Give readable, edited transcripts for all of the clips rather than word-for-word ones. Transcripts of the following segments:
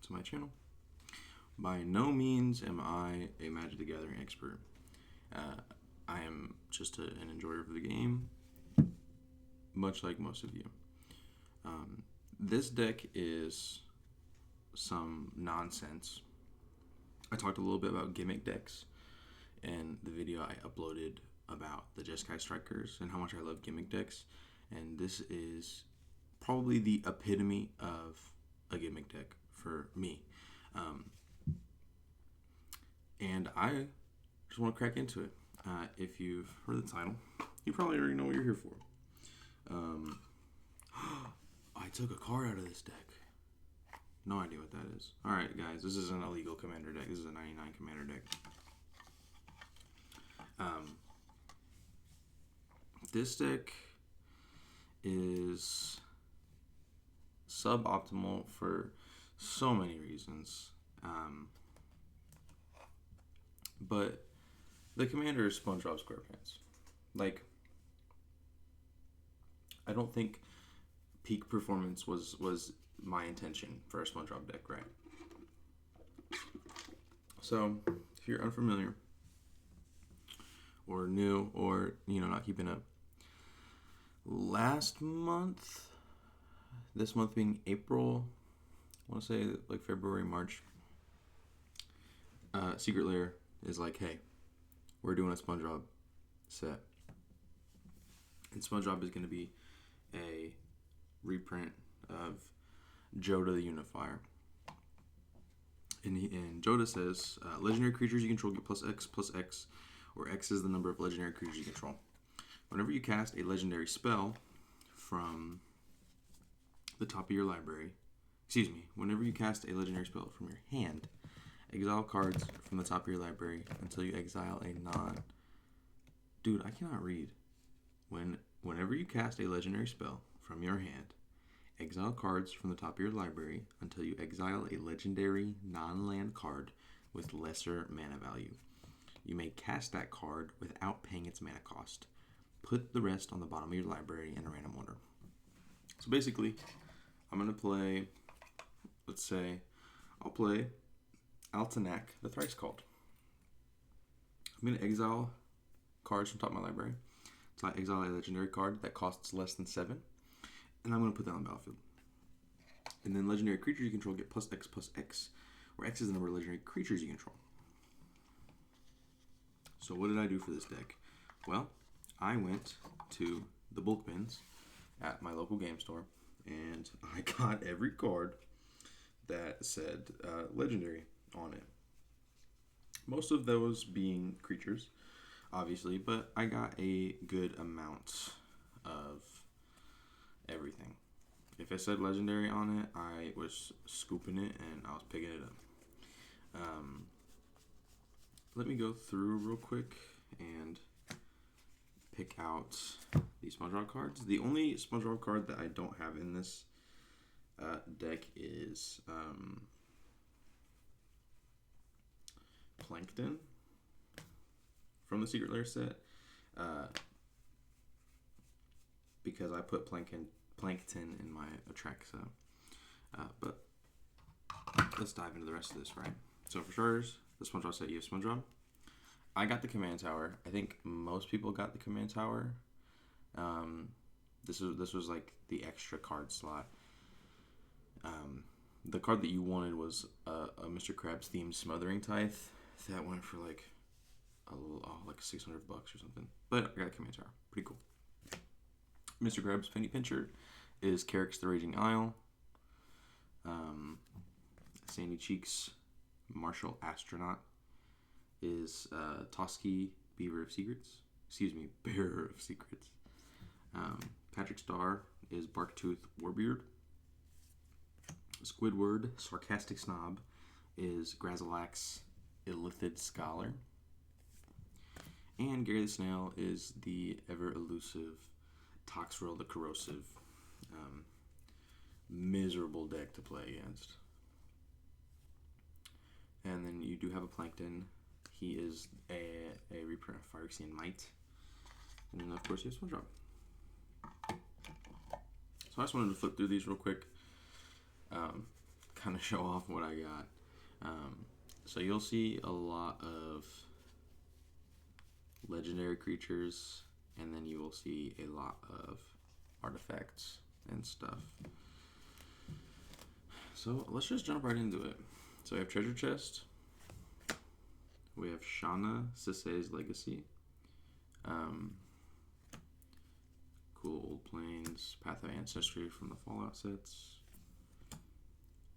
to my channel. By no means am I a Magic the Gathering expert. I am just an enjoyer of the game, much like most of you. This deck is some nonsense. I talked a little bit about gimmick decks in the video I uploaded about the Jeskai Strikers and how much I love gimmick decks. And this is probably the epitome of a gimmick deck for me. And I just want to crack into it. If you've heard the title, you probably already know what you're here for. I took a card out of this deck. No idea what that is. Alright, guys, this is an illegal commander deck. This is a 99 commander deck. This deck is suboptimal for so many reasons. But the commander is Spongebob Squarepants. Like, I don't think peak performance was my intention for a Spongebob deck, right? So, if you're unfamiliar or new or, not keeping up, last month, this month being April, I want to say like February, March, Secret Lair is like, hey, we're doing a Spongebob set. And Spongebob is going to be a reprint of Jodah the Unifier. And Jodah says, legendary creatures you control get +X, where X is the number of legendary creatures you control. Whenever you cast a legendary spell from the top of your library, whenever you cast a legendary spell from your hand, exile cards from the top of your library until you exile a Dude, I cannot read. Whenever you cast a legendary spell from your hand, exile cards from the top of your library until you exile a legendary non-land card with lesser mana value. You may cast that card without paying its mana cost. Put the rest on the bottom of your library in a random order. So basically, I'm going to play, let's say, I'll play Altanak, the Thrice Called. I'm going to exile cards from top of my library. So I exile a legendary card that costs less than 7. And I'm going to put that on the battlefield. And then legendary creatures you control get +X, where X is the number of legendary creatures you control. So what did I do for this deck? Well, I went to the bulk bins at my local game store, and I got every card that said legendary on it. Most of those being creatures, obviously, but I got a good amount of everything. If it said legendary on it, I was scooping it and I was picking it up. Let me go through real quick and pick out these Spongebob cards. The only Spongebob card that I don't have in this deck is Plankton from the Secret Lair set, because I put Plankton in my attract set. But let's dive into the rest of this, right? So for starters, the Spongebob set, you have Spongebob. I got the Command Tower. I think most people got the Command Tower. This was like the extra card slot. The card that you wanted was a Mr. Krabs themed Smothering Tithe. That went for like like $600 or something. But I got a Command Tower. Pretty cool. Mr. Krabs Penny Pincher is Carrick's the Raging Isle. Sandy Cheeks Martial Astronaut is Toski Bearer of Secrets. Bearer of Secrets. Patrick Starr is Barktooth Warbeard. Squidward Sarcastic Snob is Grazilax Illithid Scholar. And Gary the Snail is the ever-elusive Toxrill the Corrosive. Miserable deck to play against. And then you do have a Plankton. He is a reprint of Phyrexian Might. And then, of course, you have Spongebob. So I just wanted to flip through these real quick. kind of show off what I got. So you'll see a lot of legendary creatures, and then you will see a lot of artifacts and stuff. So let's just jump right into it. So we have Treasure Chest. We have Shauna Sisay's Legacy. Cool Old Plains, Path of Ancestry from the Fallout sets.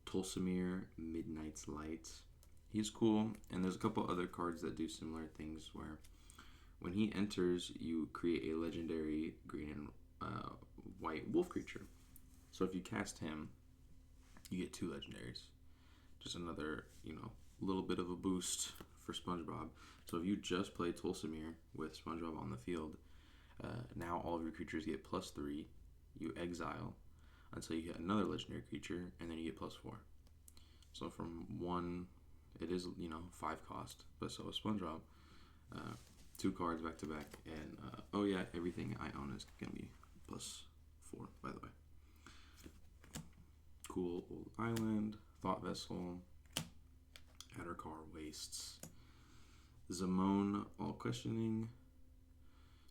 Tolsimir, Midnight's Light. He's cool, and there's a couple other cards that do similar things where when he enters, you create a legendary green and white wolf creature. So if you cast him, you get 2 legendaries. Just another, little bit of a boost for Spongebob. So if you just play Tolsimir with Spongebob on the field, now all of your creatures get +3. You exile until you get another legendary creature, and then you get +4. So from 1, it is, 5 cost, but so is Spongebob. 2 cards back to back, and oh yeah, everything I own is gonna be +4, by the way. Cool Old Island, Thought Vessel, Addercar Wastes, Zamone All Questioning.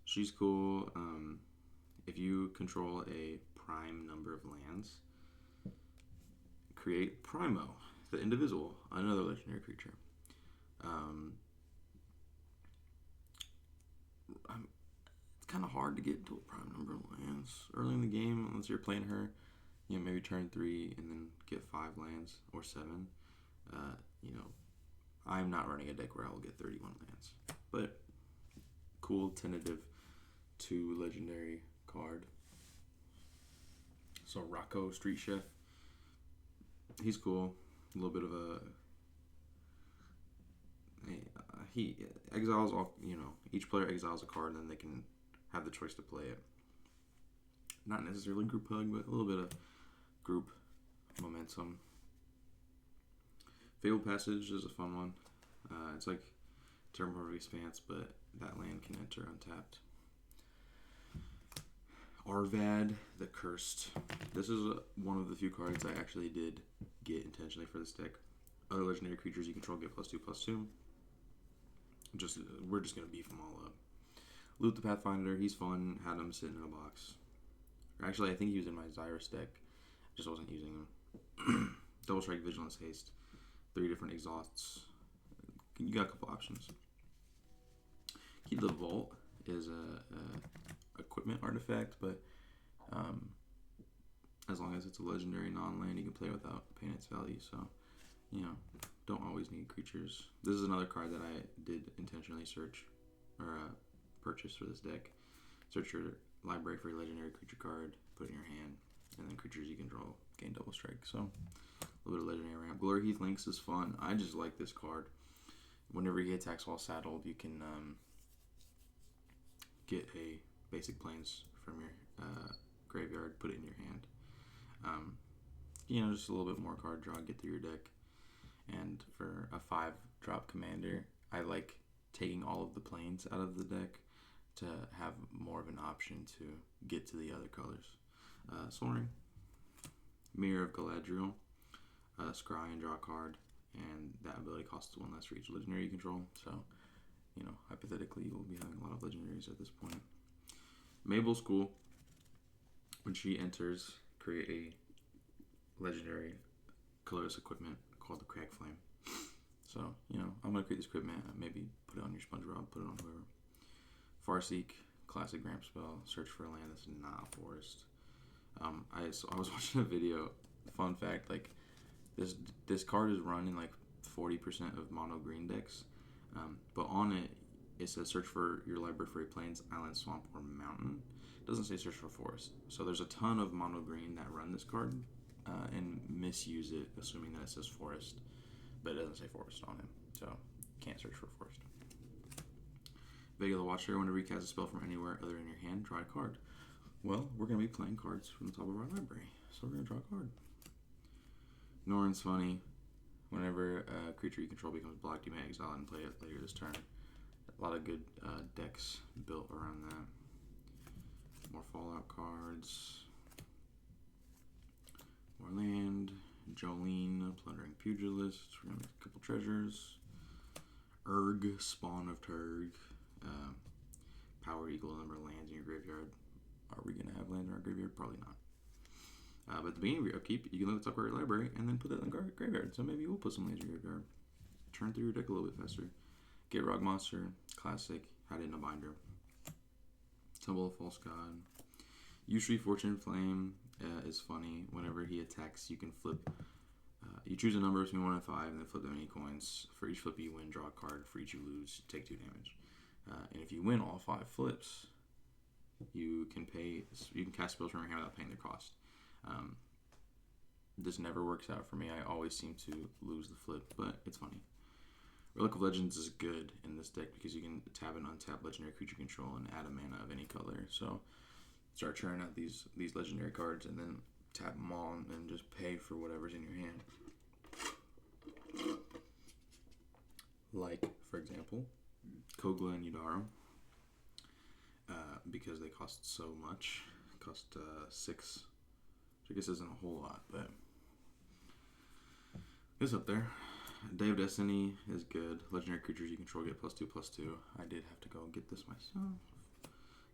She's cool. If you control a prime number of lands, create Primo, the Indivisible, another legendary creature. It's kind of hard to get to a prime number of lands early in the game unless you're playing her. Maybe turn 3 and then get 5 lands or 7. I'm not running a deck where I will get 31 lands, but cool tentative 2 legendary card. So Rocco Street Chef, he's cool. A little bit of he exiles all. Each player exiles a card, and then they can have the choice to play it. Not necessarily group hug, but a little bit of group momentum. Fabled Passage is a fun one. It's like Terraforming Expanse, but that land can enter untapped. Arvad the Cursed. This is one of the few cards I actually did get intentionally for this deck. Other legendary creatures you control get +2/+2. We're just gonna beef them all up. Loot the Pathfinder. He's fun. Had him sitting in a box. Actually, I think he was in my Xyrus deck. Just wasn't using him. Double Strike, Vigilance, Haste. 3 different exhausts. You got a couple options. Key to the Vault is a equipment artifact, but as long as it's a legendary non-land, you can play without paying its value. So, don't always need creatures. This is another card that I did intentionally search or purchase for this deck. Search your library for your legendary creature card, put it in your hand, and then creatures you control gain double strike. So a little bit of legendary ramp. Glory Heath Lynx is fun. I just like this card. Whenever he attacks while saddled, you can get a basic plains from your graveyard, put it in your hand. Just a little bit more card draw, get through your deck. And for a 5-drop commander, I like taking all of the plains out of the deck to have more of an option to get to the other colors. Soaring, Mirror of Galadriel, scry and draw a card, and that ability costs 1 less for each legendary you control. So, hypothetically, you will be having a lot of legendaries at this point. Mabel's cool. When she enters, create a legendary colorless equipment called the Crag Flame. So, I'm going to create this equipment, maybe put it on your Spongebob, put it on whoever. Farseek, classic ramp spell, search for a land that's not a forest. I was watching a video, fun fact, like, this card is run in like 40% of mono green decks, but on it says search for your library for a plains, island, swamp, or mountain. It doesn't say search for forest. So there's a ton of mono green that run this card and misuse it, assuming that it says forest, but it doesn't say forest on it, so can't search for forest. Vega the Watcher, whenever you cast a spell from anywhere other than your hand, draw a card. Well, we're going to be playing cards from the top of our library, so we're going to draw a card. Norrin's funny. Whenever a creature you control becomes blocked, you may exile and play it later this turn. A lot of good decks built around that. More Fallout cards. More land. Jolene, Plundering Pugilist. We're going to make a couple treasures. Urg, Spawn of Turg. Power equal number of lands in your graveyard. Are we going to have lands in our graveyard? Probably not. But at the beginning of your upkeep, you can look at the top of your library and then put that in the graveyard. So maybe we'll put some lands in your graveyard. Turn through your deck a little bit faster. Get Rock Monster, classic, had it in a binder. Temple of False God. Usually Fortune Flame is funny. Whenever he attacks, you can flip. You choose a number between 1 and 5 and then flip them any coins. For each flip you win, draw a card. For each you lose, take 2 damage. And if you win all 5 flips, you can cast spells from your hand without paying their cost. This never works out for me. I always seem to lose the flip, but it's funny. Relic of Legends is good in this deck because you can tap and untap legendary creature control and add a mana of any color. So start churning out these legendary cards and then tap them all and just pay for whatever's in your hand. Like, for example, Kogla and Yudaro. Because they cost so much. Cost 6. Which I guess isn't a whole lot, but it's up there. Day of Destiny is good. Legendary creatures you control get +2/+2. I did have to go and get this myself.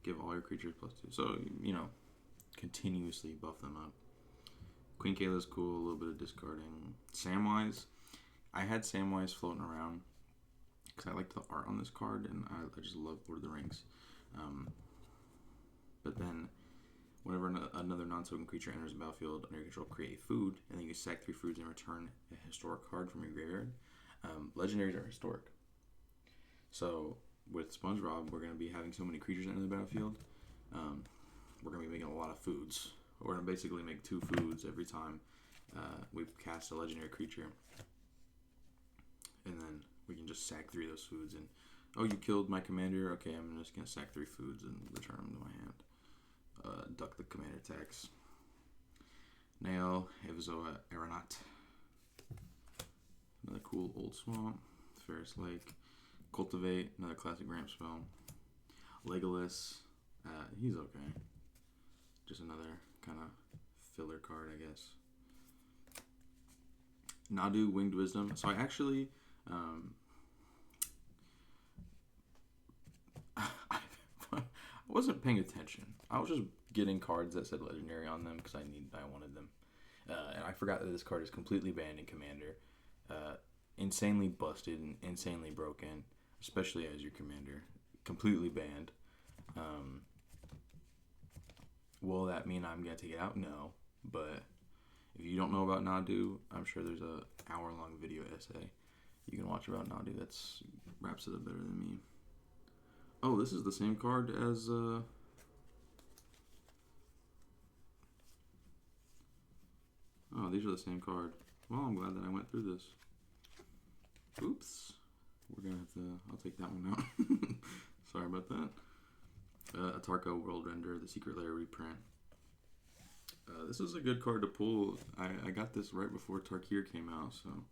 Give all your creatures +2. So, continuously buff them up. Queen Kayla's cool. A little bit of discarding. Samwise. I had Samwise floating around because I liked the art on this card and I just love Lord of the Rings. But then whenever another non-token creature enters the battlefield under your control, create food, and then you sack 3 foods and return a historic card from your graveyard. Legendaries are historic. So with Spongebob, we're going to be having so many creatures enter the battlefield. We're going to be making a lot of foods. We're going to basically make 2 foods every time we cast a legendary creature. And then we can just sack 3 of those foods. And, oh, you killed my commander? Okay, I'm just going to sack 3 foods and return them to my hand. Duck the commander attacks. Nail, Evzoa, Aeronaut. Another cool old swamp. Ferris Lake. Cultivate, another classic ramp spell. Legolas, he's okay. Just another kind of filler card, I guess. Nadu, Winged Wisdom. So I actually, I wasn't paying attention. I was just getting cards that said legendary on them because I wanted them. And I forgot that this card is completely banned in Commander. Insanely busted and insanely broken, especially as your commander. Completely banned. Will that mean I'm going to take it out? No. But if you don't know about Nadu, I'm sure there's a hour-long video essay you can watch about Nadu that wraps it up better than me. Oh, this is the same card as... Oh, these are the same card. Well, I'm glad that I went through this. Oops. We're going to have to... I'll take that one out. Sorry about that. Atarka World Render, the Secret Lair reprint. This is a good card to pull. I got this right before Tarkir came out, so...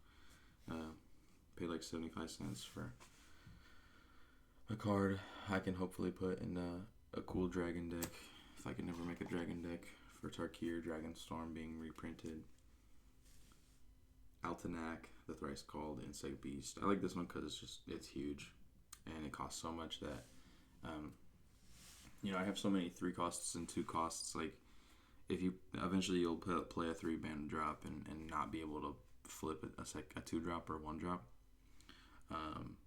paid like 75 cents for a card I can hopefully put in a cool dragon deck. If I can never make a dragon deck for Tarkir, Dragonstorm being reprinted. Altanak, the thrice called Insect Beast. I like this one because it's huge, and it costs so much that I have so many 3 costs and 2 costs. Like, if you eventually you'll play a 3-band drop and not be able to flip a 2-drop or 1-drop.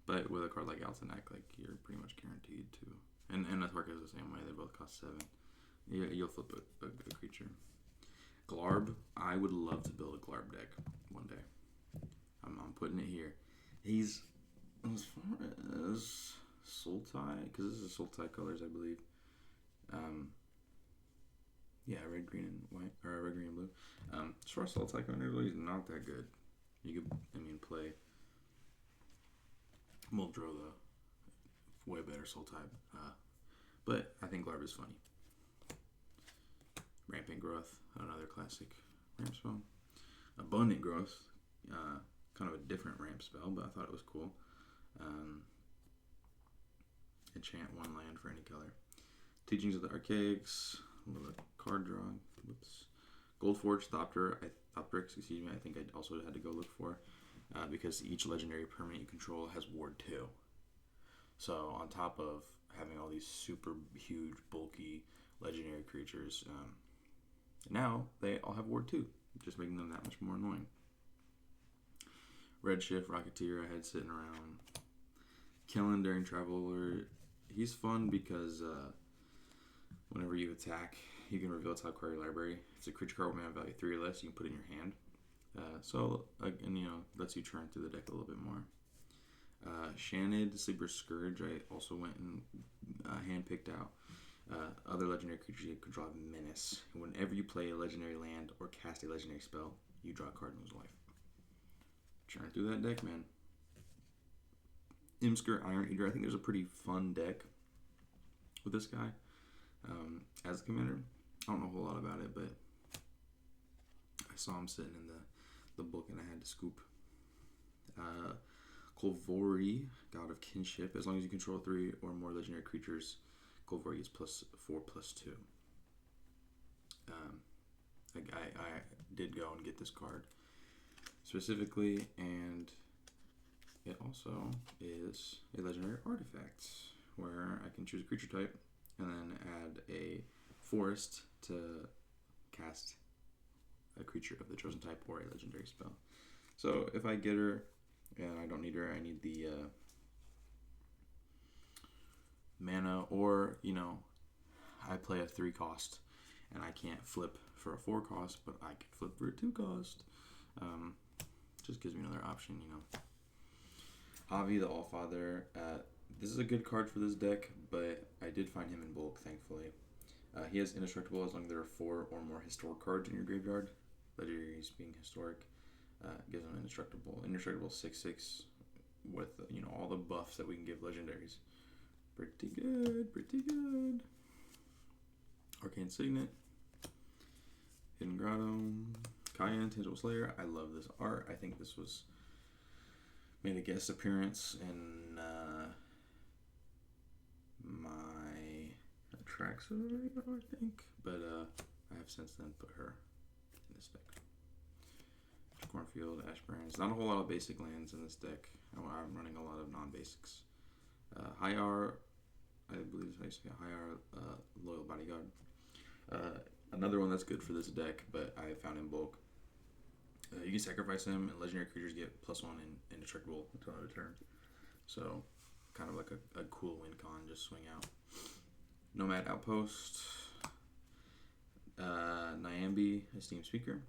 But with a card like Altanak, like, you're pretty much guaranteed to. And Atarka is the same way. They both cost 7. Yeah, you'll flip a creature. Glarb. I would love to build a Glarb deck one day. I'm putting it here. He's, as far as Sultai, because this is Sultai colors, I believe. Yeah, red, green, and white, or red, green, and blue. As far as Sultai colors, he's not that good. You could, play Muldrow, the way better Sultai. But I think Glarb is funny. Rampant Growth, another classic ramp spell. Abundant Growth, kind of a different ramp spell, but I thought it was cool. Enchant 1 land for any color. Teachings of the Archaics, a little bit of card drawing. Whoops. Goldforge Thoptrix, excuse me, I think I also had to go look for, because each legendary permanent you control has Ward 2. So on top of having all these super huge, bulky legendary creatures, now they all have Ward 2, just making them that much more annoying. Redshift Rocketeer I had sitting around. Killing during Traveler, he's fun because whenever you attack, you can reveal top card of your library. It's a creature card with mana value 3 or less. You can put it in your hand. And lets you churn through the deck a little bit more. Shanid, Sleeper Scourge, I also went and hand-picked out. Other legendary creatures you control have Menace. Whenever you play a legendary land or cast a legendary spell, you draw a card and lose life. Churn through that deck, man. Imsker Iron Eater, I think there's a pretty fun deck with this guy. As a commander, I don't know a whole lot about it, but I saw him sitting in the book and I had to scoop. Kolvori, God of Kinship. As long as you control 3 or more legendary creatures, Kolvori is +4/+2. I did go and get this card specifically, and it also is a legendary artifact where I can choose a creature type and then add a forest to cast a creature of the chosen type or a legendary spell. So if I get her and I don't need her, I need the mana, or I play a 3 cost and I can't flip for a 4 cost, but I can flip for a 2 cost. Just gives me another option, Avi the Allfather. This is a good card for this deck, but I did find him in bulk, thankfully. He has Indestructible as long as there are 4 or more historic cards in your graveyard. Legendaries being historic gives him Indestructible. Indestructible 6/6 with all the buffs that we can give legendaries. Pretty good, pretty good. Arcane Signet, Hidden Grotto, Cayenne, Tangible Slayer. I love this art. I think this was made a guest appearance in my Traxxas, I think, but I have since then put her in this deck. Cornfield, Ashburns. Not a whole lot of basic lands in this deck. I'm running a lot of non-basics. Hyar, I believe I used to get Hyar, Loyal Bodyguard. Another one that's good for this deck, but I found in bulk. You can sacrifice him, and legendary creatures get +1 and indestructible until end of turn. So, kind of like a cool win con, just swing out. Nomad Outpost, Nyambi, Esteemed Speaker.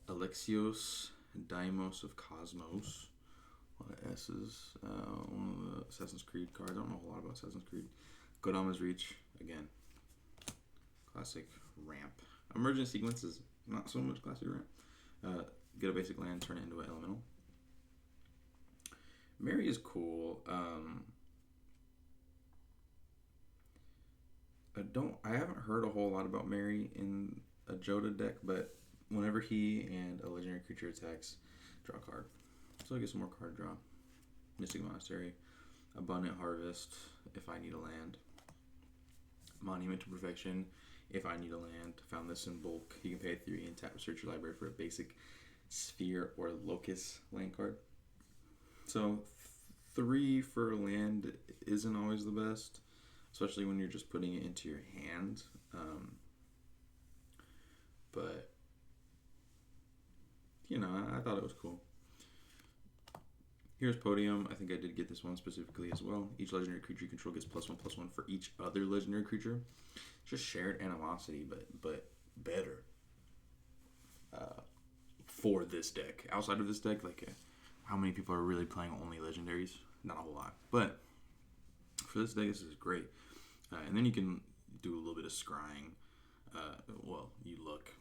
Alexios, Daimos of Cosmos. A lot of S's. One of the Assassin's Creed cards. I don't know a whole lot about Assassin's Creed. Kodama's Reach, again. Classic ramp. Emergent Sequence is not so much classic ramp. Get a basic land, turn it into an elemental. Mary is cool. I haven't heard a whole lot about Mary in a Jodah deck, but whenever he and a legendary creature attacks, draw a card. So I get some more card draw. Mystic Monastery, Abundant Harvest if I need a land. Monument to Perfection if I need a land. Found this in bulk. You can pay 3 and tap search your library for a basic Sphere or Locust land card. So 3 for land isn't always the best, especially when you're just putting it into your hand. But I thought it was cool. Here's Podium. I think I did get this one specifically as well. Each legendary creature you control gets +1/+1 for each other legendary creature. Just shared animosity, but better for this deck. Outside of this deck, how many people are really playing only legendaries? Not a whole lot. But for this deck, this is great. And then you can do a little bit of scrying. You look,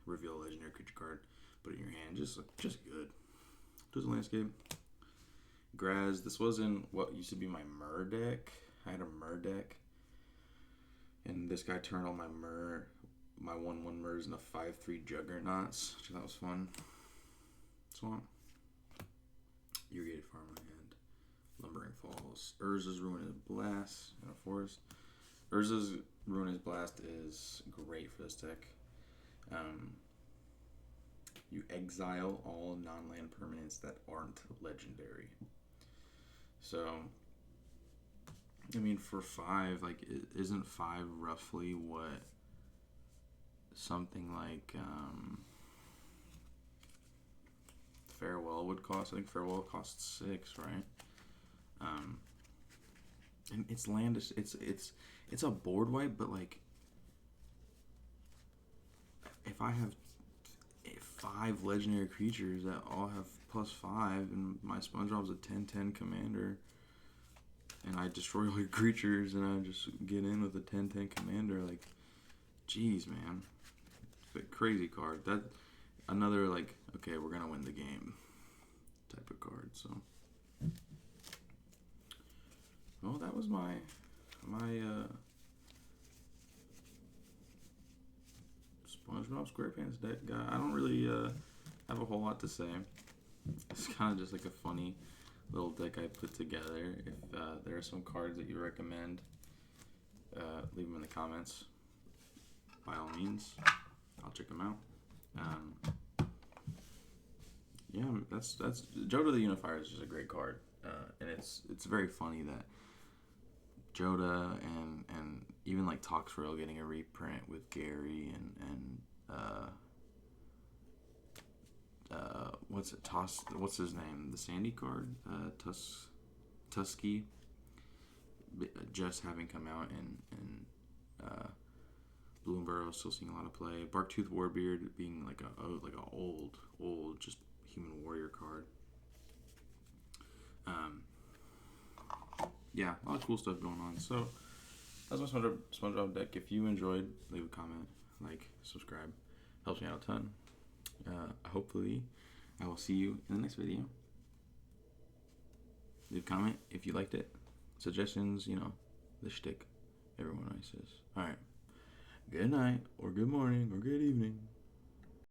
reveal a legendary creature card, put it in your hand. Just good. Does a landscape. Graz. This was in what used to be my Myr deck. I had a Myr deck. And this guy turned all my 1/1 Myrs into 5/3 Juggernauts, which I thought was fun. Swamp. Irrigated Farmland. Lumbering Falls. Urza's Ruinous Blast in a forest. Urza's Ruinous Blast is great for this deck. You exile all non-land permanents that aren't legendary. So, I mean, for 5, like, isn't 5 roughly what something like Farewell would cost? I think Farewell costs 6, right? And it's land. It's a board wipe, but like, if I have 5 legendary creatures that all have +5, and my Spongebob's a 10/10 commander, and I destroy all your creatures, and I just get in with a 10/10 commander, like, jeez, man, it's a crazy card. That another like, okay, we're gonna win the game type of card. So, well, that was my SpongeBob Squarepants deck. I don't really have a whole lot to say. It's kind of just like a funny little deck I put together. If there are some cards that you recommend, leave them in the comments. By all means, I'll check them out. Yeah, that's Jodah the Unifier is just a great card, and it's very funny that Jodah and even like Toxrail getting a reprint with Gary and what's his name, the Sandy card, Tusky, just having come out, and Bloomburrow still seeing a lot of play. Barktooth Warbeard being like a old just human warrior card. Yeah, a lot of cool stuff going on. So that's my SpongeBob deck. If you enjoyed, leave a comment, like, subscribe. Helps me out a ton. Hopefully, I will see you in the next video. Leave a comment if you liked it. Suggestions, the shtick. Everyone always says. All right. Good night, or good morning, or good evening.